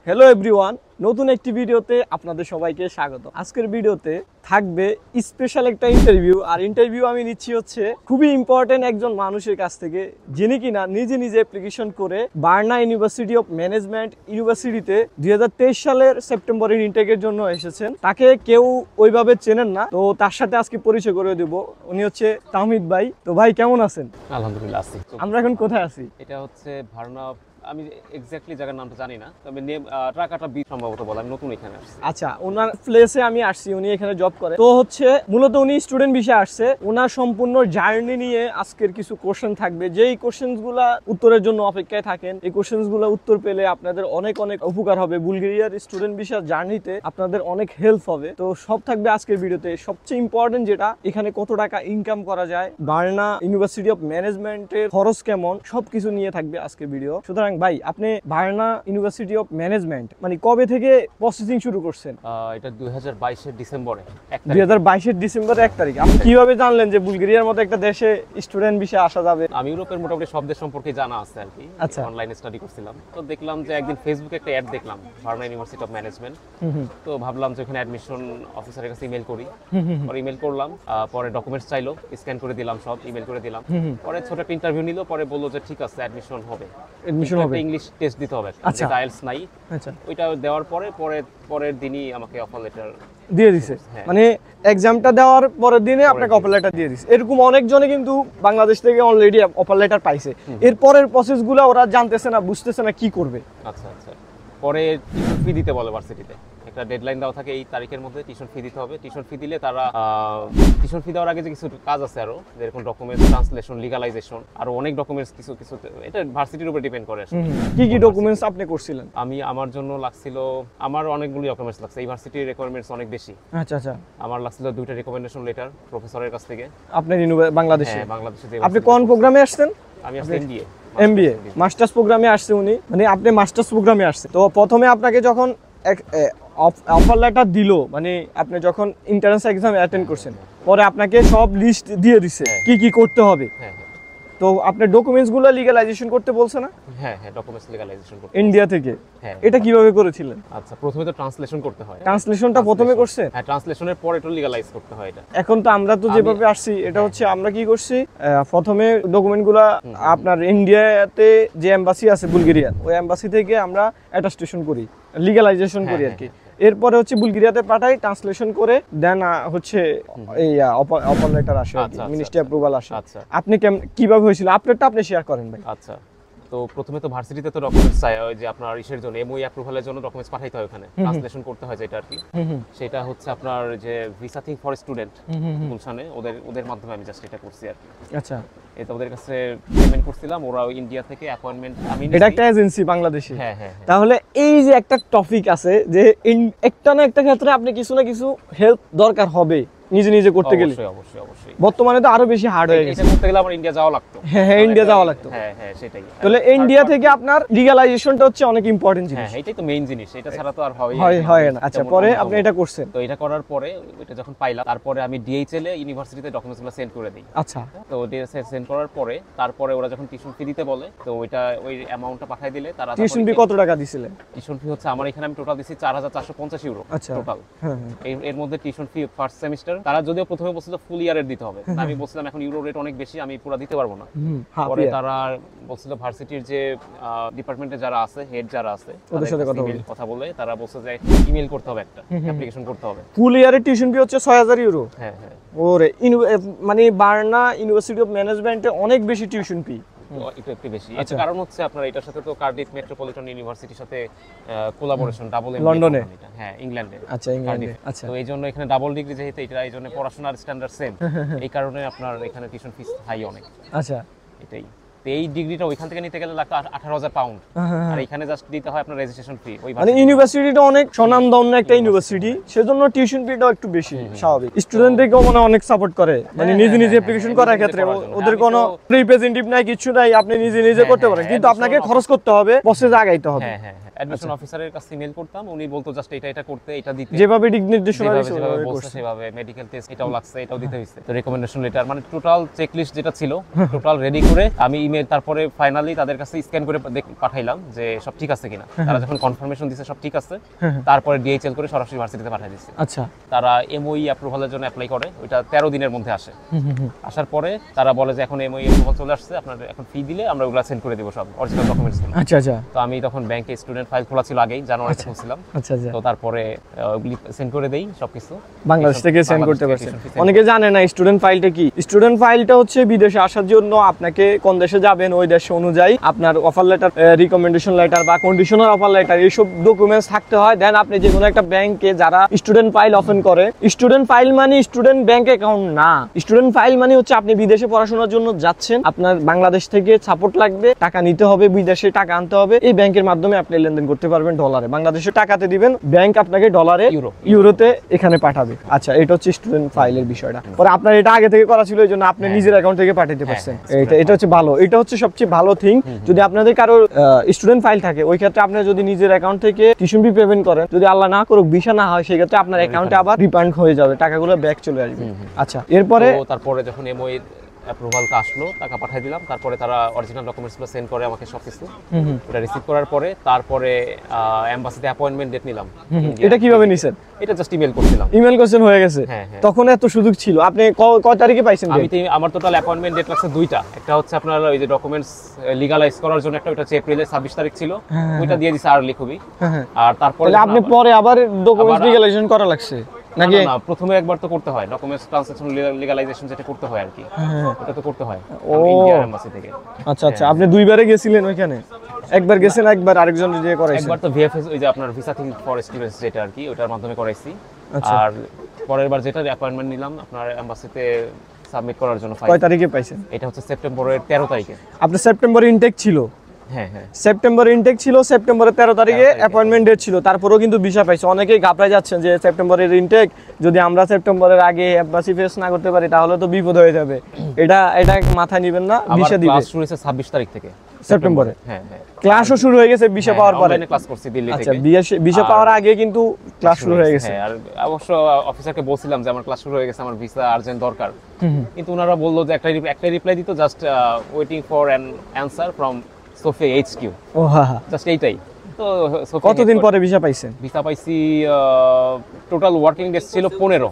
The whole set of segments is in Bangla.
হ্যালো এভরিওয়ান, নতুন একটি ভিডিওতে আপনাদের সবাইকে স্বাগত। আজকের ভিডিওতে থাকবে স্পেশাল একটা ইন্টারভিউ। আর ইন্টারভিউ আমি নিচ্ছি হচ্ছে খুবই ইম্পর্টেন্ট একজন মানুষের কাছ থেকে, যিনি কিনা নিজে নিজে অ্যাপ্লিকেশন করে বার্না ইউনিভার্সিটি অফ ম্যানেজমেন্ট ইউনিভার্সিটিতে 2023 সালের সেপ্টেম্বরের ইনটেকের জন্য এসেছেন। তাকে কেউ ওইভাবে চেনেন না, তো তার সাথে আজকে পরিচয় করে দেব। উনি হচ্ছে তাহমিদ ভাই। তো ভাই কেমন আছেন? আলহামদুলিল্লাহ আছি। আমরা এখন কোথায় আছি? এটা হচ্ছে ভার্না, আমি এক্স্যাক্টলি জায়গার নামটা জানি না, তবে ট্রাকাটা বি সম্ভবত বলে। আমি নতুন এখানে আসছি। আচ্ছা, ওনার প্লেসে আমি আসছি, উনি এখানে জব করে। তো হচ্ছে মূলত উনি স্টুডেন্ট বিষয়ে আসছে। ওনার সম্পূর্ণ জার্নি নিয়ে আজকের কিছু কোশ্চেন থাকবে, যেই কোশ্চেনগুলো উত্তরের জন্য অপেক্ষায় থাকেন। এই কোশ্চেনগুলো উত্তর পেলে আপনাদের অনেক অনেক উপকার হবে। বুলগেরিয়ার স্টুডেন্ট বিষয়ের জার্নিতে আপনাদের অনেক হেল্প হবে। তো সব থাকবে আজকের ভিডিওতে। সবচেয়ে ইম্পর্টেন্ট যেটা, এখানে কত টাকা ইনকাম করা যায়, বার্না ইউনিভার্সিটি অফ ম্যানেজমেন্টের খরচ কেমন, সবকিছু নিয়ে থাকবে আজকের ভিডিও। সুতরাং ভাই, আপনি বার্না ইউনিভার্সিটি অফ ম্যানেজমেন্ট মানে কবে থেকে প্রসেসিং শুরু করছেন? এটা 2022 ডিসেম্বরে 1 তারিখ। আপনি কিভাবে জানলেন যে বুলগেরিয়ার মতো একটা দেশে স্টুডেন্ট বিষয়ে আসা যাবে? আমি ইউরোপের মোটামুটি সব দেশ সম্পর্কে জানা আছে আর কি। আচ্ছা। অনলাইনে স্টাডি করছিলাম, তো দেখলাম যে একদিন ফেসবুকে একটা অ্যাড দেখলাম, বার্না ইউনিভার্সিটি অফ ম্যানেজমেন্ট। তো ভাবলাম যে ওখানে অ্যাডমিশন অফিসারের কাছে ইমেল করি। পরে ইমেল করলাম, পরে ডকুমেন্টস চাইলো, স্ক্যান করে দিলাম, সব ইমেল করে দিলাম। পরে ছোট একটা ইন্টারভিউ নিল, পরে বললো যে ঠিক আছে অ্যাডমিশন হবে। ইংলিশ টেস্ট দিতে হবে, আচ্ছা। আইএলটিএস নাই। আচ্ছা, ওইটা দেওয়ার পরের দিনই আমাকে অফার লেটার দিয়ে দিছে। মানে এক্সামটা দেওয়ার পরের দিনে আপনাকে অফার লেটার দিয়ে দিছে। এরকম অনেকজনে কিন্তু বাংলাদেশ থেকে অলরেডি অফার লেটার পাইছে। এর পরের প্রসেসগুলো ওরা জানতেছে না, বুঝতেছে না কি করবে। আচ্ছা আচ্ছা। পরে টিউশন ফি দিতে বলে ভার্সিটিতে, একটা ডেডলাইন দেওয়া থাকে, এই তারিখের মধ্যে টিউশন ফি দিতে হবে। টিউশন ফি দিলে তারা টিউশন ফি দেওয়ার আগে যে কিছু কাজ আছে আরো, যেরকম ডকুমেন্টস ট্রান্সলেশন, লিগালাইজেশন, আর অনেক ডকুমেন্টস কিছু এটা ভার্সিটির উপর ডিপেন্ড করে। কি কি ডকুমেন্টস আপনি করছিলেন? আমার জন্য লাগছিল, আমার অনেকগুলো ডকুমেন্টস লাগছে। এই ভার্সিটির রিকোয়ারমেন্টস অনেক বেশি। আচ্ছা আচ্ছা। আমার লাগছিল 2টা রিকমেন্ডেশন লেটার প্রফেসরের কাছ থেকে। আপনার বাংলাদেশে? হ্যাঁ, বাংলাদেশে। আপনি কোন প্রোগ্রামে আসছেন? আমি আসলে এমবিএ মাস্টার্স প্রোগ্রামে আসছে উনি, মানে আপনি মাস্টার্স প্রোগ্রামে আসছে। তো প্রথমে আপনাকে যখন অফার লেটার দিল, মানে আপনি যখন এন্ট্রান্স এক্সাম অ্যাটেন্ড করছেন, পরে আপনাকে সব লিস্ট দিয়ে দিছে কি কি করতে হবে। তো আপনার ডকুমেন্টসগুলো লিগ্যালাইজেশন করতে বলছে না? হ্যাঁ হ্যাঁ, ডকুমেন্টস লিগ্যালাইজেশন করতে ইন্ডিয়া থেকে। হ্যাঁ। এটা কিভাবে করেছিলেন? আচ্ছা, প্রথমে তো ট্রান্সলেশন করতে হয়। ট্রান্সলেশনটা প্রথমে করছেন? হ্যাঁ, ট্রান্সলেশনের পরে এটা লিগ্যালাইজ করতে হয়। এটা এখন তো আমরা তো যেভাবে আসছি, এটা হচ্ছে আমরা কি করছি, প্রথমে ডকুমেন্টগুলো আপনার ইন্ডিয়াতে যে এমবাসি আছে বুলগেরিয়া, ওই এমবাসি থেকে আমরা অ্যাটাস্টেশন করি, লিগ্যালাইজেশন করি আর কি। এরপরে হচ্ছে বুলগেরিয়াতে পাঠাই, ট্রান্সলেশন করে দেন হচ্ছে এই অফার লেটার আসে, মিনিস্ট্রি অ্যাপ্রুভাল আসে। আপনি কিভাবে হয়েছিল আপনারটা আপনি শেয়ার করেন ভাই। আচ্ছা, তো প্রথমে তো ভার্সিটিতে তো ডকুমেন্টস চাই, ওই যে আপনার ইসের জন্য এমওই অ্যাপ্রুভালের জন্য ডকুমেন্টস পাঠাইতে হয়, ওখানে ট্রান্সলেশন করতে হয় যেটা আর কি। সেটা হচ্ছে আপনার যে ভিসা থিং ফর স্টুডেন্ট গুলশানে, ওদের মাধ্যমে আমি জাস্ট এটা করছি আর কি। আচ্ছা, এটা ওদের কাছে পেমেন্ট করছিলাম, ওরা ইন্ডিয়া থেকে অ্যাপয়েন্টমেন্ট, আমি এটা একটা এজেন্সি বাংলাদেশে। হ্যাঁ হ্যাঁ। তাহলে এই যে একটা টপিক আছে যে একটা না একটা ক্ষেত্রে আপনি কিছু না কিছু হেল্প দরকার হবে নিজে নিজে করতে গেলে। অবশ্যই অবশ্যই। বর্তমানে তো আরো বেশি হার্ড হয়ে গেছে। এটা করতে গেলে আমার ইন্ডিয়া যাওয়া লাগতো। হ্যাঁ, ইন্ডিয়া যাওয়া লাগতো। হ্যাঁ হ্যাঁ, সেটাই। তাহলে ইন্ডিয়া থেকে আপনার লিগ্যালাইজেশনটা হচ্ছে অনেক ইম্পর্টেন্ট জিনিস। হ্যাঁ, এটাই তো মেইন জিনিস, এটা ছাড়া তো আর হয় না। আচ্ছা, পরে আপনি এটা করছেন। তো এটা করার পরে, এটা যখন পাইলাম, তারপরে আমি ডিএইচএল এ ইউনিভার্সিটিতে ডকুমেন্টসগুলো সেন্ড করে দেই। আচ্ছা, তো ডিএইচএল সেন্ড করার পরে তারপরে ওরা যখন টিউশন ফি দিতে বলে, তো ওই অ্যামাউন্টটা পাঠিয়ে দিলে তারা। টিউশন ফি কত টাকা দিছিলেন? টিউশন ফি হচ্ছে আমার এখানে আমি টোটাল দিছি 4450 ইউরো টোটাল। এর মধ্যে টিউশন ফি ফার্স্ট সেমিস্টার, তারা যদিও প্রথমে বলছিল ফুল ইয়ারের দিতে হবে, আমি বলছিলাম এখন ইউরো রেট অনেক বেশি, আমি পুরো দিতে পারবো না। পরে তারা বলছিল ভার্সিটির যে ডিপার্টমেন্টে যারা আছে, হেড যারা আছে, ওদের সাথে কথা বলে তারা বলছে যে ইমেল করতে হবে, একটা অ্যাপ্লিকেশন করতে হবে। ফুল ইয়ারের টিউশন ফি হচ্ছে 6000 ইউরো। হ্যাঁ হ্যাঁ। ওরে, মানে বার্না ইউনিভার্সিটি অফ ম্যানেজমেন্টে অনেক বেশি টিউশন ফি। একটু বেশি। এটা কারণ হচ্ছে আপনার এটার সাথে তো কার্ডিফ মেট্রোপলিটন ইউনিভার্সিটির সাথে কোলাবোরেশন, ডাবল এমবিএ লন্ডনে। হ্যাঁ, ইংল্যান্ডে। আচ্ছা, ইংল্যান্ডে। আচ্ছা, তো এই জন্য এখানে ডাবল ডিগ্রি যেহেতু, এটা এই জন্য পড়াশোনার স্ট্যান্ডার্ড সেম, এই কারণে আপনার এখানে টিউশন ফিস হাই অনেক। আচ্ছা, এটাই। তো এই ডিগ্রিটা ওইখান থেকে নিতে গেলে লাগতো 18000 পাউন্ড, আর এখানে জাস্ট দিতে হয় আপনার রেজিস্ট্রেশন ফি। মানে ইউনিভার্সিটিটা অনেক স্বনামধন্য একটা ইউনিভার্সিটি, সেজন্য টিউশন ফিটাও একটু বেশি স্বাভাবিক। স্টুডেন্টদেরকেও মানে অনেক সাপোর্ট করে, মানে নিজে নিজে অ্যাপ্লিকেশন করার ক্ষেত্রে ওদের কোনো রিপ্রেজেন্টেটিভ নাই, কিছু নাই, আপনি নিজে নিজে করতে পারেন, কিন্তু আপনাকে খরচ করতে হবে, প্রসেস আগাইতে হবে। হ্যাঁ হ্যাঁ। অ্যাডমিশন অফিসারের কাছে ইমেল করতাম, উনি বলতো জাস্ট এটা করতে, এটা দিতে, যেভাবে দিক নির্দেশনা দিয়েছে সেভাবে। মেডিকেল টেস্ট এটাও লাগছে, এটাও দিতে হইছে। তো রিকমেন্ডেশন লেটার, মানে টোটাল চেকলিস্ট যেটা ছিল টোটাল রেডি করে আমি ইমেল, তারপরে ফাইনালি তাদের কাছে স্ক্যান করে পাঠাইলাম যে সব ঠিক আছে কিনা। তারা যখন কনফার্মেশন দিছে সব ঠিক আছে, তারপরে ডিএইচএল করে সরাসরি ভার্সিটিতে পাঠিয়ে দিচ্ছে। আচ্ছা, তারা এমওই অ্যাপ্রুভালের জন্য অ্যাপ্লাই করে, ওইটা 13 দিনের মধ্যে আসে। আসার পরে তারা বলে যে এখন এমওই অ্যাপ্রুভাল চলে আসছে, আপনার এখন ফি দিলে আমরা ওগুলো সেন্ড করে দেবো সব অরিজিনাল ডকুমেন্টসগুলো। আচ্ছা আচ্ছা। তো আমি তখন ব্যাংকে স্টুডেন্ট ফাইল খোলা ছিল আগেই, জানুয়ারিতে খুলছিলাম। আচ্ছা আচ্ছা। তো তারপরে ওগুলি সেন্ড করে দেই সবকিছু, বাংলাদেশ থেকে সেন্ড করতে পারছেন। অনেকে জানে না স্টুডেন্ট ফাইলটা কি। স্টুডেন্ট ফাইলটা হচ্ছে বিদেশে আসার জন্য আপনাকে কোন দেশে যাবেন ওই দেশ অনুযায়ী আপনার অফার লেটার, রিকমেন্ডেশন লেটার বা কন্ডিশনাল অফার লেটার এইসব ডকুমেন্টস থাকতে হয়। দেন আপনি যে কোনো একটা ব্যাংকে যারা স্টুডেন্ট ফাইল ওপেন করে, স্টুডেন্ট ফাইল মানে স্টুডেন্ট ব্যাংক অ্যাকাউন্ট না। স্টুডেন্ট ফাইল মানে হচ্ছে আপনি বিদেশে পড়াশোনার জন্য যাচ্ছেন, আপনার বাংলাদেশ থেকে সাপোর্ট লাগবে, টাকা নিতে হবে, বিদেশে টাকা আনতে হবে, এই ব্যাংকের মাধ্যমে আপনি লেনদেন করতে পারবেন ডলারে। বাংলাদেশে টাকাতে দিবেন, ব্যাংক আপনাকে ডলারে ইউরোতে এখানে পাঠাবে। আচ্ছা, এটা হচ্ছে স্টুডেন্ট ফাইলের বিষয়টা। পরে আপনার এটা আগে থেকে করা ছিল, এই জন্য আপনি নিজের অ্যাকাউন্ট থেকে পাঠাতে পারছেন। এটা হচ্ছে ভালো, এটা হচ্ছে সবচেয়ে ভালো থিং। যদি আপনাদের কারো স্টুডেন্ট ফাইল থাকে, ওই ক্ষেত্রে আপনি যদি নিজের অ্যাকাউন্ট থেকে টিউশন ফি পেমেন্ট করেন, যদি আল্লাহ না করুক ভিসা না হয়, সেই ক্ষেত্রে আপনার অ্যাকাউন্টে আবার রিফান্ড হয়ে যাবে, টাকাগুলো ব্যাক চলে আসবে। আচ্ছা, এরপরে তারপরে যখন এমওই অ্যাপ্রুভালটা আসলো, টাকা পাঠিয়ে দিলাম, তারপরে তারা অরিজিনাল ডকুমেন্টসগুলো সেন্ড করে আমাকে সবকিছু। ওটা রিসিভ করার পরে তারপরে এমবাসিতে অ্যাপয়েন্টমেন্ট ডেট নিলাম। এটা কিভাবে নিছেন? এটা জাস্ট ইমেল করছিলাম। ইমেল কোশ্চেন হয়ে গেছে। তখন এত সুযোগ ছিল। আপনি কয় তারিখে পাইছেন? আমার টোটাল অ্যাপয়েন্টমেন্ট ডেট লাগছে দুইটা। একটা হচ্ছে আপনার ওই যে ডকুমেন্টস লিগালাইজ করার জন্য একটা, ওটা হচ্ছে এপ্রিলের 26 তারিখ ছিল, ওইটা দিয়ে দিছে আর্লি খুবই। আর তারপরে আপনি পরে আবার ডকুমেন্টস লিগালাইজেশন করা লাগছে নাকি? না, প্রথমে একবার তো করতে হয় ডকুমেন্টস ট্রান্সলেশন লিগালাইজেশন, যেটা করতে হয় আর কি, ওটা তো করতে হয় ইন্ডিয়ার এমবাসি থেকে। আচ্ছা আচ্ছা, আপনি দুইবারে গেছিলেন ওইখানে? একবার গেছেন, একবার আরেকজন দিয়ে করাইছেন? একবার তো ভিএফএস, ওই যে আপনার ভিসা থিং ফর স্টুডেন্টস যেটা আর কি, ওটার মাধ্যমে করাইছি। আর পরের বার যেটা অ্যাপয়েন্টমেন্ট নিলাম আপনার এমবাসিতে সাবমিট করার জন্য। কয় তারিখে পাইছেন? এটা হচ্ছে সেপ্টেম্বরের 13 তারিখে। আপনার সেপ্টেম্বরে ইনটেক ছিল? হ্যাঁ হ্যাঁ, সেপ্টেম্বরে ইনটেক ছিল, সেপ্টেম্বরের 13 তারিখে অ্যাপয়েন্টমেন্ট ডেট ছিল। তারপরেও কিন্তু ভিসা পাইছে। অনেকেই ঘাবড়ে যাচ্ছেন যে সেপ্টেম্বরের ইনটেক, যদি আমরা সেপ্টেম্বরের আগে এমবাসি ফেস না করতে পারি তাহলে তো বিপদ হয়ে যাবে। এটা মাথায় নেবেন না, ভিসা দিবে। ক্লাস শুরু হয়েছে 26 তারিখ থেকে সেপ্টেম্বরে। হ্যাঁ হ্যাঁ, ক্লাসও শুরু হয়ে গেছে ভিসা পাওয়ার পরে? অনলাইনে ক্লাস করছি দিল্লি থেকে। আচ্ছা, ভিসা পাওয়ার আগে কিন্তু ক্লাস শুরু হয়ে গেছে। আর অবশ্য অফিসারকে বলছিলাম যে আমার ক্লাস শুরু হয়ে গেছে, আমার ভিসা আর্জেন্ট দরকার, কিন্তু ওনারা বললো যে একটা রিপ্লাই দিত, just waiting for an answer from Sophia HQ. ও হ্যাঁ, জাস্ট এইটাই। তো কতদিন পরে ভিসা পাইছেন? ভিসা পাইছি টোটাল ওয়ার্কিং ডেজ ছিল 15।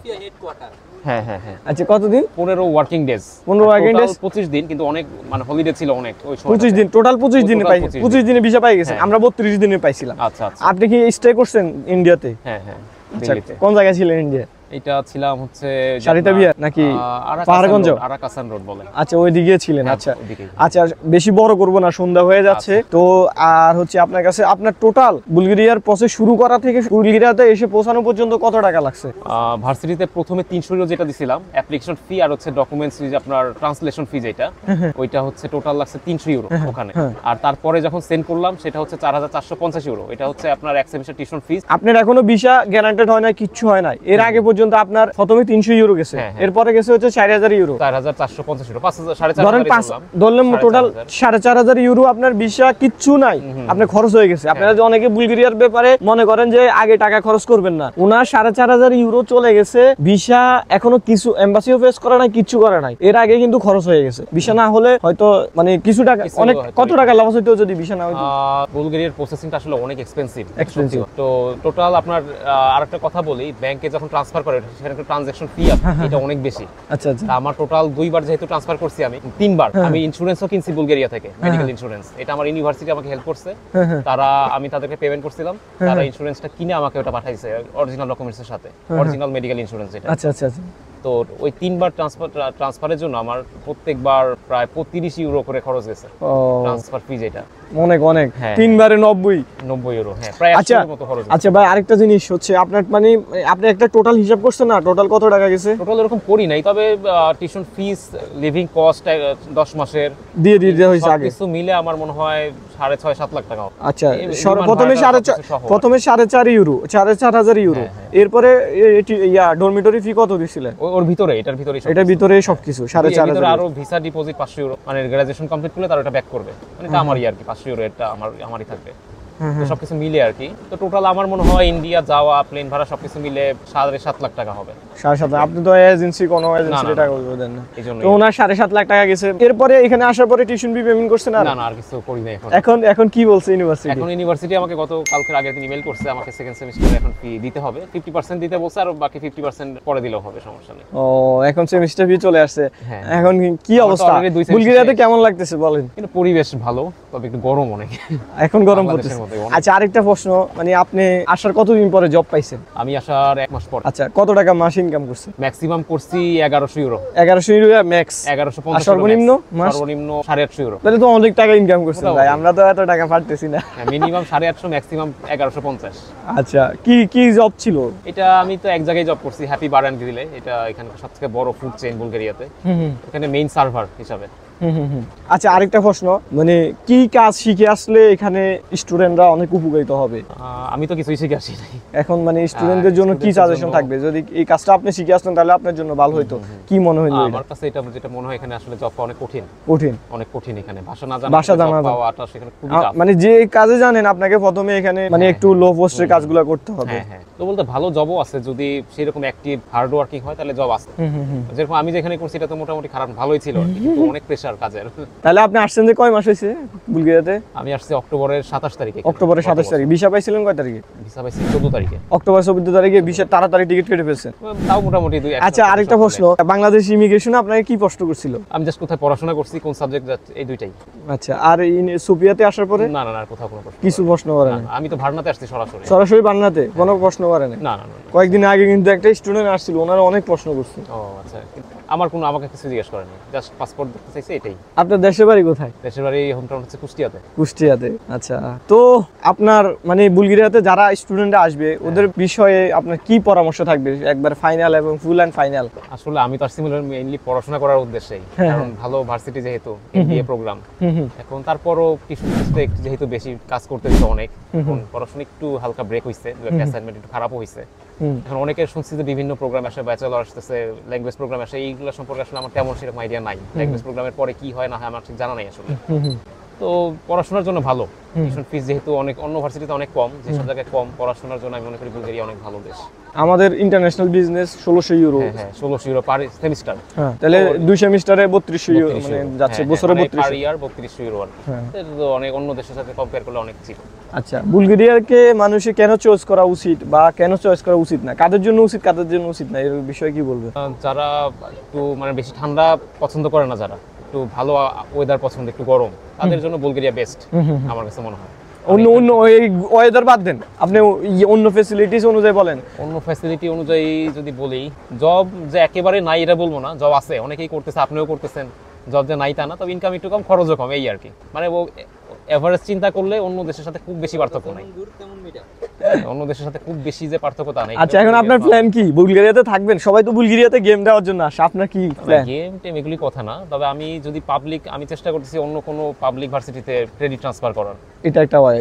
হ্যাঁ হ্যাঁ হ্যাঁ। আচ্ছা, কতদিন? 15 ওয়ার্কিং ডেজ। 15 ওয়ার্কিং ডেজ, 25 দিন, কিন্তু অনেক মানে হলিডে ছিল অনেক ওই সময়। 25 দিন টোটাল, 25 দিনে পাইছেন? 25 দিনে ভিসা পাই গেছেন। আমরা 32 দিনে পাইছিলাম। আচ্ছা আচ্ছা। আপনি কি স্টে করছেন ইন্ডিয়াতে? হ্যাঁ হ্যাঁ, দিল্লিতে। কোন জায়গায় ছিলেন ইন্ডিয়া? এটা ছিলাম হচ্ছে সারিতা বিহার নাকি পাহাড়গঞ্জ? আরাকাসান রোড বলে। আচ্ছা, ওই দিকে ছিলেন। আচ্ছা আচ্ছা, বেশি বড় করব না, সন্ধ্যা হয়ে যাচ্ছে তো। আর হচ্ছে আপনার কাছে আপনার টোটাল বুলগেরিয়ার প্রসেস শুরু করা থেকে বুলগেরিয়াতে এসে পৌঁছানো পর্যন্ত কত টাকা লাগছে? ভার্সিটিতে প্রথমে 300 ইউরো যেটা দিছিলাম অ্যাপ্লিকেশন ফি, আর হচ্ছে ডকুমেন্টস ফি, আপনার ট্রান্সলেশন ফি যেটা, ওইটা হচ্ছে টোটাল লাগছে 300 ইউরো ওখানে। আর তারপরে যখন সেন্ড করলাম সেটা হচ্ছে 4450 ইউরো। এটা হচ্ছে আপনার এক সেমিস্টার টিউশন ফিস। আপনার এখনো ভিসা গ্যারান্টেড হয় না, কিচ্ছু হয় না। এর আগে পর্যন্ত আপনার প্রথমে 300 ইউরো গেছে, এরপরে গেছে হচ্ছে 4000 ইউরো, 4450 ইউরো, 4500 ধরলাম টোটাল 4500 ইউরো। আপনার ভিসা কিচ্ছু নাই, আপনার খরচ হয়ে গেছে। আপনারা যে অনেকে বুলগেরিয়ার ব্যাপারে মনে করেন যে আগে টাকা খরচ করবেন না, ওনার 4500 ইউরো চলে গেছে। ভিসা এখনো কিছু এমবাসিও ফেস করে নাই, কিচ্ছু করে নাই, এর আগে কিন্তু খরচ হয়ে গেছে। ভিসা না হলে হয়তো মানে কিছু টাকা, অনেক কত টাকা লস হইতো যদি ভিসা না হইতো? বুলগেরিয়ার প্রসেসিংটা আসলে অনেক এক্সপেন্সিভ। তো টোটাল আপনার আরেকটা কথা বলি, ব্যাংকে যখন ট্রান্সফার করে সেখানে ট্রানজাকশন ফি আছে, এটা অনেক বেশি। আচ্ছা আচ্ছা। আমার টোটাল 2 বার যেহেতু ট্রান্সফার করছি, আমি 3 বার আমি ইন্স্যুরেন্সও কিনছি বুলগেরিয়া থেকে, মেডিকেল ইন্স্যুরেন্স। এটা আমার ইউনিভার্সিটি আমাকে হেল্প করছে, তারা আমি তাদেরকে পেমেন্ট করছিলাম, তারা ইন্স্যুরেন্সটা কিনে আমাকে ওটা পাঠাইছে অরিজিনাল ডকুমেন্টসের সাথে, অরিজিনাল মেডিকেল ইন্স্যুরেন্স যেটা। আচ্ছা আচ্ছা আচ্ছা। তো ওই 3 বার ট্রান্সফারের জন্য আমার প্রত্যেকবার প্রায় 35 ইউরো করে খরচ গেছে ট্রান্সফার ফি যেটা। অনেক অনেক, 3 বারে 90 ইউরো, হ্যাঁ প্রায় 100 এর মতো খরচ। আচ্ছা ভাই, আরেকটা জিনিস হচ্ছে আপনার মানে আপনি একটা টোটাল হিসাব করছেন না, টোটাল কত টাকা গেছে? টোটাল এরকম করি নাই, তবে টিউশন ফিস, লিভিং কস্ট 10 মাসের দিয়ে দিতে হইছে আগে, কিছু মিলে আমার মনে হয় 6.5-7 লাখ টাকা। আচ্ছা, প্রথমে 4.5 ইউরো, 4500 ইউরো। এরপরে ডরমিটরি ফি কত দিছিলেন? ওর ভিতরে, এটার ভিতরে, এটার ভিতরে সবকিছু 4500। আরো ভিসা ডিপোজিট 500 ইউরো, মানে গ্রাজুয়েশন কমপ্লিট করলে তার ওটা ব্যাক করবে, মানে এটা আমারই আর কি, 500 ইউরো এটা আমারই থাকবে। তো সবকিছু মিলে আর কি। তো টোটাল আমার মনে হয় ইন্ডিয়া যাওয়া, প্লেন ভাড়া সবকিছু মিলে 7.5 লাখ টাকা হবে। 7.5 লাখ? আপনি তো এজেন্সি, কোনো এজেন্সি টাকা দেন না, এই জন্য। তো ওনার 7.5 লাখ টাকা গেছে। এরপরে এখানে আসার পরে টিউশন ফি পেমেন্ট করছেন? না না, আর কিছু করি না এখন কি বলছে ইউনিভার্সিটি? এখন ইউনিভার্সিটি আমাকে গত কালকের আগের দিন ইমেল করছে, আমাকে সেকেন্ড সেমিস্টারে এখন ফি দিতে হবে, 50% দিতে বলছে, আর বাকি 50% পরে দিলেও হবে, সমস্যা নেই। ও, এখন সেমিস্টার ফি চলে আসছে। হ্যাঁ। এখন কি অবস্থা বুলগেরিয়াতে, কেমন লাগতেছে বলেন? কিন্তু পরিবেশ ভালো, তবে একটু গরম অনেক। এখন গরম পড়তেছে। আচ্ছা, আরেকটা প্রশ্ন, মানে আপনি আসার কতদিন পরে জব পাইছেন? আমি আসার 1 মাস পর। আচ্ছা, কত টাকা মাস ইনকাম করছেন? ম্যাক্সিমাম করছি 1100 ইউরো। 1100 euro max? 1150। সর্বনিম্ন মাস? সর্বনিম্ন 850 ইউরো। তাহলে তো অনেক টাকা ইনকাম করছেন ভাই, আমরা তো এত টাকা পারতেছি না। Minimum 850, maximum 1150। আচ্ছা, কি জব ছিল এটা? আমি তো এক জায়গায় জব করছি, হ্যাপি বার এন্ড গ্রিলে। এটা এখানকার সবথেকে বড় ফুড চেইন বুলগেরিয়াতে। এখানে মেইন সার্ভার হিসাবে। আচ্ছা, আরেকটা প্রশ্ন, মানে কি কাজ শিখে আসলে এখানে স্টুডেন্টরা অনেক উপকৃত হবে? আমি তো কিছুই শিখে আসি নাই। এখন মানে স্টুডেন্টদের জন্য কি সাজেশন থাকবে? যদি এই কাজটা আপনি শিখে আসতেন তাহলে আপনার জন্য ভালো হতো, কি মনে হলো? আমার কাছে এটা যেটা মনে হয়, এখানে আসলে জব পাওয়া অনেক কঠিন। অনেক কঠিন এখানে, ভাষা না জানা পাওয়াটা সেখানে খুবই টাফ। মানে যে কাজে জানেন আপনাকে প্রথমে এখানে মানে একটু লো পোস্টের কাজগুলো করতে হবে। হ্যাঁ, তো বলতে ভালো জবও আছে, যদি সেরকম অ্যাক্টিভ হার্ড ওয়ার্কিং হয় তাহলে জব আছে। যেরকম আমি যেখানে করছি এটা তো মোটামুটি খারাপ ভালোই ছিল, কিন্তু অনেক প্রেসার কাজের। তাহলে আপনি আসছেন যে কয় মাস হয়েছে বুলগেরিয়াতে? আমি আসছি অক্টোবরের 27 তারিখে। অক্টোবরের 27 তারিখ। ভিসা পাইছিলেন কয় তারিখে? ভিসা পাইছি 14 তারিখে। অক্টোবর 14 তারিখে ভিসা তাড়াতাড়ি টিকিট কেটে ফেলছেন? তাও মোটামুটি আচ্ছা, আরেকটা প্রশ্ন, বাংলাদেশ ইমিগ্রেশন আপনাকে কি প্রশ্ন করছিল? আমি জাস্ট কোথায় পড়াশোনা করছি, কোন সাবজেক্ট যাচ্ছে, এই দুইটাই। আচ্ছা, আর সোফিয়াতে আসার পরে? না না না, কোথাও কোনো প্রশ্ন কিছু প্রশ্ন করে না? আমি তো ভার্নাতে আসছি সরাসরি। সরাসরি বাংলাতে কোনো প্রশ্ন করে না? না না না। কয়েকদিন আগে কিন্তু একটা স্টুডেন্ট আসছিল, ওনারা অনেক প্রশ্ন করছে। ও আচ্ছা, আমাকে কিছু জিজ্ঞেস করেনি, জাস্ট পাসপোর্ট দেখতে চাইছে, এটাই। আপনার দেশের বাড়ি কোথায়? দেশের বাড়ি হোম টাউন হচ্ছে কুষ্টিয়াতে। কুষ্টিয়াতে। আচ্ছা, তো আপনার মানে বুলগেরিয়াতে যারা স্টুডেন্টরা আসবে ওদের বিষয়ে আপনার কি পরামর্শ থাকবে, একবার ফাইনাল এবং ফুল এন্ড ফাইনাল? আসলে আমি তো আসছি মেইনলি পড়াশোনা করার উদ্দেশ্যেই, কারণ ভালো ভার্সিটি যেহেতু, এমবিএ প্রোগ্রাম। এখন তারপরও টিউশন ফিসটা একটু যেহেতু বেশি, কাজ করতে হচ্ছে অনেক, এখন পড়াশোনা একটু হালকা ব্রেক হইছে, অ্যাসাইনমেন্ট একটু খারাপও হইছে। এখন অনেকের শুনছি যে বিভিন্ন প্রোগ্রাম আসে, ব্যাচেলর আসতেছে, ল্যাঙ্গুয়েজ প্রোগ্রাম আসে, এইগুলো সম্পর্কে আসলে আমার তেমন সেরকম আইডিয়া নাই। ল্যাঙ্গুয়েজ প্রোগ্রামের পরে কি হয় না হয় আমার ঠিক জানা নাই আসলে। তো পড়াশোনার জন্য ভালো, টিউশন ফিস যেহেতু অনেক অন্য ভার্সিটিতে অনেক কম, যেসব জায়গায় কম, পড়াশোনার জন্য আমি মনে করি বুলগেরিয়া অনেক ভালো দেশ। আমাদের ইন্টারন্যাশনাল বিজনেস 1600 ইউরো। হ্যাঁ, 1600 ইউরো পার সেমিস্টার। তাহলে 2 সেমিস্টারে 3200 ইউরো মানে যাচ্ছে, বছরে 3200 পার ইয়ার 3200 ইউরো আর এটা তো অনেক, অন্য দেশের সাথে কম্পেয়ার করলে অনেক চিপ। আচ্ছা, বুলগেরিয়াকে মানুষে কেন চয়েস করা উচিত বা কেন চয়েস করা উচিত না, কাদের জন্য উচিত কাদের জন্য উচিত না, এর বিষয়ে কি বলবেন? যারা একটু মানে বেশি ঠান্ডা পছন্দ করে না, যারা একটু ভালো ওয়েদার পছন্দ, একটু গরম, তাদের জন্য বুলগেরিয়া বেস্ট আমার কাছে মনে হয়। অন্য ওয়েদার বাদ দেন, আপনি অন্য ফ্যাসিলিটিস অনুযায়ী বলেন। অন্য ফ্যাসিলিটি অনুযায়ী যদি বলি, জব যে একেবারে নাই এটা বলবো না, জব আছে, অনেকেই করতেছে, আপনিও করতেছেন, জব যে নাই তা না, তবে ইনকাম একটু কম, খরচও কম, এই আর কি। মানে এভারেজ চিন্তা করলে অন্য দেশের সাথে খুব বেশি পার্থক্য নাই, অন্য দেশের সাথে খুব বেশি যে পার্থক্য তা নাই। আচ্ছা, এখন আপনার প্ল্যান কি? বুলগেরিয়াতে থাকবেন? সবাই তো বুলগেরিয়াতে গেম দেওয়ার জন্য আসে, আপনার কি প্ল্যান? গেম টেম এগুলি কথা না, তবে আমি যদি আমি চেষ্টা করতেছি অন্য কোনো পাবলিক ভার্সিটিতে ক্রেডিট ট্রান্সফার করার। এটা একটা ওয়ে,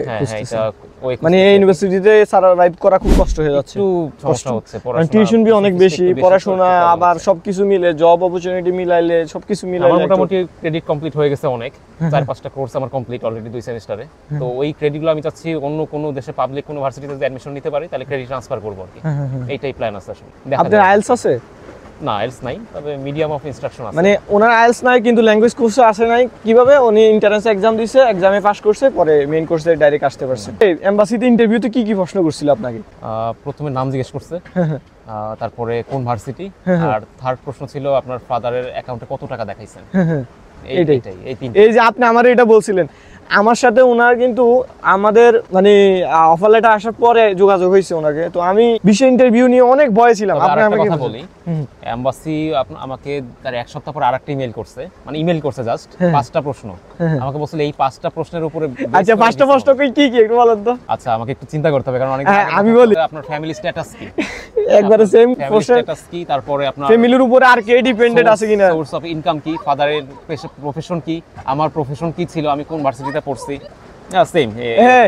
মানে এই ইউনিভার্সিটিতে সার্ভাইভ করা খুব কষ্ট হয়ে যাচ্ছে, একটু সমস্যা হচ্ছে, পড়াশোনা টিউশন ফি অনেক বেশি, পড়াশোনা আবার সবকিছু মিলে, জব অপরচুনিটি মিলাইলে সবকিছু মিলাইলে। আমার মোটামুটি ক্রেডিট কমপ্লিট হয়ে গেছে অনেক, 4-5টা কোর্স আমার কমপ্লিট অলরেডি 2 সেমিস্টারে। তো ওই ক্রেডিটগুলো আমি চাচ্ছি অন্য কোনো দেশে পাবলিক কোনো ভার্সিটিতে যদি অ্যাডমিশন নিতে পারি তাহলে ক্রেডিট ট্রান্সফার করব আর কি। এইটাই প্ল্যান আছে আসলে। আপনার আইএলস আছে? না, আইএলস নাই, তবে মিডিয়াম অফ ইনস্ট্রাকশন আছে। মানে ওনার আইএলস নাই কিন্তু ল্যাঙ্গুয়েজ কোর্সে আসে নাই, কিভাবে? উনি এন্ট্রান্স এক্সাম দিয়েছে, এক্সামে পাস করছে, পরে মেইন কোর্সে ডাইরেক্ট আসতে পারছে। এমবাসিতে ইন্টারভিউতে কি কি প্রশ্ন করছিল আপনাকে? প্রথমে নাম জিজ্ঞেস করছে, তারপরে কোন ভার্সিটি, আর থার্ড প্রশ্ন ছিল আপনার ফাদারের অ্যাকাউন্টে কত টাকা দেখাইছেন। এই যে আপনি আমার এটা বলছিলেন, আমার সাথে ওনার কিন্তু আমাদের মানে অফার লেটার আসার পরে যোগাযোগ হয়েছে ওনাকে, তো আমি বিশেষ ইন্টারভিউ নিয়ে অনেক ভয় ছিলাম। আপনার আমাকে বলি, এমবাসি আমাকে তার 1 সপ্তাহ পর আরেকটা ইমেল করছে, মানে ইমেল করছে জাস্ট 5টা প্রশ্ন আমাকে বলছিল, এই 5টা প্রশ্নের উপরে। আচ্ছা, 5টা প্রশ্ন কি কি একটু বলেন তো? আচ্ছা, আমাকে একটু চিন্তা করতে হবে, কারণ অনেক আমি বলি, আপনার ফ্যামিলি স্ট্যাটাস কি, একবারে সেম কোশ্চেন, স্ট্যাটাস কি, তারপরে আপনার ফ্যামিলির উপরে আর কে ডিপেন্ডেন্ট আছে কিনা, সোর্স অফ ইনকাম কি, ফাদারের প্রফেশন কি, আমার প্রফেশন কি ছিল, আমি কোন ভার্সিটিতে পড়ছি, সেম হ্যাঁ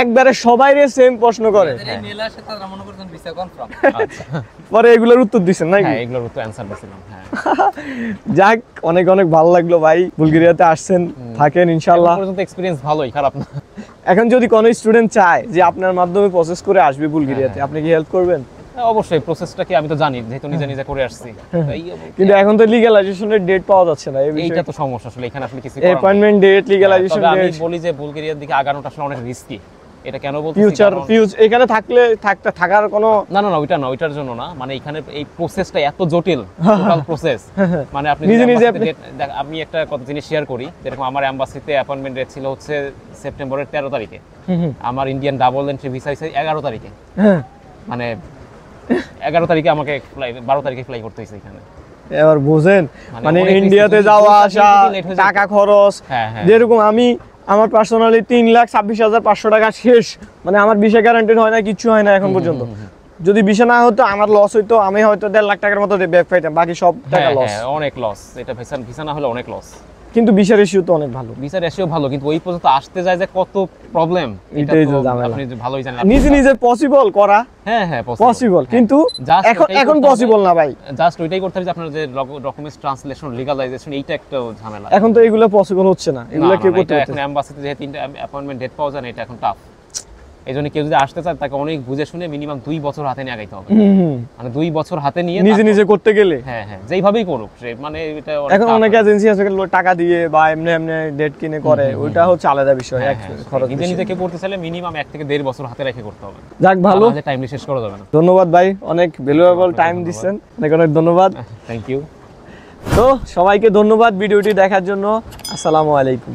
একবারে সবাইরে সেম প্রশ্ন করে এই মেল আসে তারা মনে করছেন ভিসা কনফার্ম। আচ্ছা পরে এগুলোর উত্তর দিচ্ছেন নাকি? হ্যাঁ এগুলোর তো অ্যানসার দিছিলাম হ্যাঁ যাক অনেক অনেক ভালো লাগলো ভাই, বুলগেরিয়াতে আসছেন, থাকেন ইনশাআল্লাহ। এখন পর্যন্ত এক্সপেরিয়েন্স ভালোই, খারাপ না। এখন যদি কোনো স্টুডেন্ট চায় যে আপনার মাধ্যমে প্রসেস করে আসবে বুলগেরিয়াতে, আপনি কি হেল্প করবেন? হ্যাঁ, অবশ্যই প্রসেসটা কি আমি তো জানি, যেহেতু নিজে নিজে করে আসছি তাই কিন্তু এখন তো লিগ্যালাইজেশনের ডেট পাওয়া যাচ্ছে না, এই এইটা বিষয়ে তো সমস্যা আসলে, এখানে আসলে কিছু করার নেই। অ্যাপয়েন্টমেন্ট ডেট, লিগ্যালাইজেশন তবে আমি ডেট, বলি যে বুলগেরিয়ার দিকে আগানোটা আসলে অনেক রিস্কি। এটা কেন বলতেছি, ফিউচার কারণ- এখানে থাকলে থাকার কোনো না না না ওইটা না, ওইটার জন্য না, মানে এখানে এই প্রসেসটা এত জটিল, টোটাল প্রসেস। মানে আপনি নিজে যদি নিজে embassy-তে দেখ, আমি একটা কত জিনিস শেয়ার করি, যেরকম আমার এম্বাসিতে অ্যাপয়েন্টমেন্ট ডেট ছিল হচ্ছে সেপ্টেম্বরের 13 তারিখে, আমার ইন্ডিয়ান ডাবল এন্ট্রি ভিসা হয়েছে 11 তারিখে। হ্যাঁ মানে 11 তারিখে আমাকে 12 তারিখে ফ্লাই করতে হয়েছে এখানে। এবার বোঝেন মানে অনেক ইন্ডিয়াতে risky, যাওয়া যদি আসা, late হয়ে যেত। টাকা খরচ, হ্যাঁ হ্যাঁ যেরকম আমার পার্সোনালি 3,26,500 টাকা শেষ, মানে আমার ভিসা গ্যারান্টেড হয় না, কিছু হয় না এখন পর্যন্ত। যদি ভিসা না হতো আমার লস হইতো, আমি হয়তো 1.5 লাখ টাকার মতো ব্যাক পাইতাম, বাকি সব টাকা হ্যাঁ লস। হ্যাঁ অনেক লস, এটা ভিসা না হলে অনেক লস। কিন্তু ভিসা রেশিও তো অনেক ভালো। ভিসা রেশিও ভালো, কিন্তু ওই পর্যন্ত আসতে যায় যে কত প্রবলেম, এটা এটাই তো তো ঝামেলা। আপনি যে ভালোই জানেন। নিজে নিজে পসিবল করা হ্যাঁ হ্যাঁ পসিবল, কিন্তু Just ওটাই এখন করতে পসিবল হবে। না ভাই। জাস্ট ওইটাই করতে হবে যে আপনার যে ডকুমেন্টস ট্রান্সলেশন, লিগালাইজেশন, এইটা একটা ঝামেলা। এখন তো এগুলো পসিবল হচ্ছে না, এগুলো কেউ করতে এখন পারছে না। এমবাসিতে যে 3টা অ্যাপয়েন্টমেন্ট ডেট পাওয়া যায় না, এটা এখন টাফ। এই জন্য কেউ যদি আসতে চায় তাকে অনেক বুঝে শুনে মিনিমাম 2 বছর হাতে নিয়ে আগাইতে হবে। মানে 2 বছর হাতে নিয়ে নিজে নিজে করতে গেলে হ্যাঁ হ্যাঁ যেইভাবেই করুক সে, মানে এটা এখন অনেক এজেন্সি আছে টাকা দিয়ে বা এমনি এমনি ডেট কিনে করে, ওইটা হচ্ছে আলাদা বিষয়, খরচ নিজে বেশি। নিজে কেউ করতে চাইলে মিনিমাম 1 থেকে 1.5 বছর হাতে রেখে করতে হবে। যাক ভালো, টাইম শেষ করা যাবে না। ধন্যবাদ ভাই, অনেক ভ্যালুয়েবল টাইম দিচ্ছেন, অনেক অনেক ধন্যবাদ। Thank you. তো সবাইকে ধন্যবাদ ভিডিওটি দেখার জন্য। আসসালামু আলাইকুম।